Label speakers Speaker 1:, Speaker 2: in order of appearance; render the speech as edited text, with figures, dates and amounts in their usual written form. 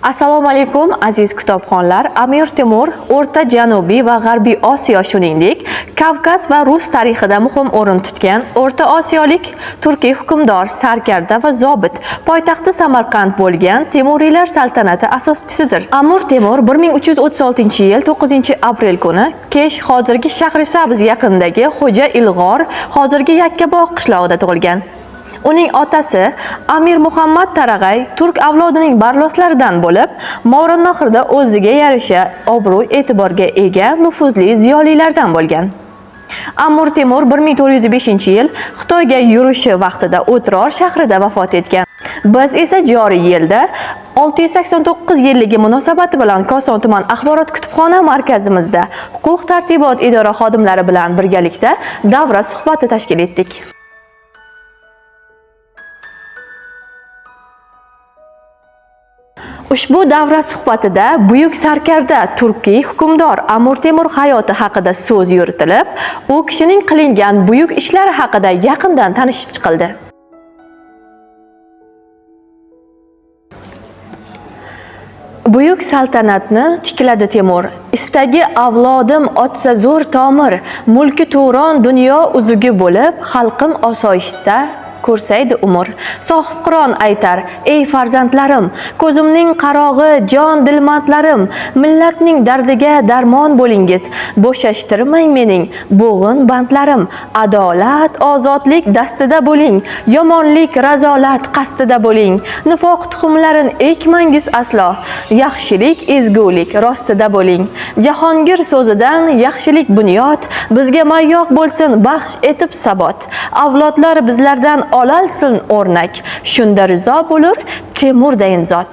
Speaker 1: Assalomu alaykum aziz kitobxonlar. Amir Temur O'rta Janubiy va G'arbiy Osiyo shuningdek Kavkaz va Rus tarixida muhim o'rin tutgan O'rta Osiyolik turkiy hukmdor, sarkarda va zobit. Poytaxti Samarqand bo'lgan Temuriylar saltanati asoschisidir. Amir Temur 1336-yil 9-aprel kuni Kesh, hozirgi Shahrisabz yaqinidagi Xo'ja Ilg'or, hozirgi Yakkabog' qishlog'ida tug'ilgan. Uning otasi Amir Muhammad Tarag'ay turk avlodining barloslaridan bo'lib, Movarounnahrda o'ziga yarasha obro'-e'tiborga ega nufuzli ziyolilardan bo'lgan. Amir Temur 1405-yil Xitoyga yurishi vaqtida O'tror shahrida vafot etgan. Biz esa joriy yilda 689 yilligi munosabati bilan Koson tuman axborot kutubxona markazimizda huquq-tartibot idora xodimlari bilan birgalikda davra suhbati tashkil etdik. Ushbu davra suhbatida buyuk sarkarda turkiy hukmdor Amir Temur hayoti haqida so'z yuritilib, u kishining qilingan buyuk ishlari haqida yaqindan tanishib chiqildi. Buyuk saltanatni tikladi Temur. Istagi avlodim otsa zo'r tomir, mulki Turon dunyo uzugi bo'lib, xalqim osoyishta ko'rsaydi umr. Sohib Qur'on aytar: ey farzandlarim, ko'zimning qarog'i, jon dilmandlarim, millatning dardiga darmon bo'lingiz. Bo'shashtirmang mening bo'g'in bandlarim. Adolat, ozodlik dastida bo'ling, yomonlik, razolat qasdida bo'ling. Nifoq tuxumlarin ekmangiz aslo, yaxshilik, ezgulik rostida bo'ling. Jahongir so'zidan yaxshilik bunyod, bizga mayyoq bo'lsin baxsh etib sabot. Avlodlar bizlardan olalsin o'rnak, shunda rizo bo'lur Temurdayin zot.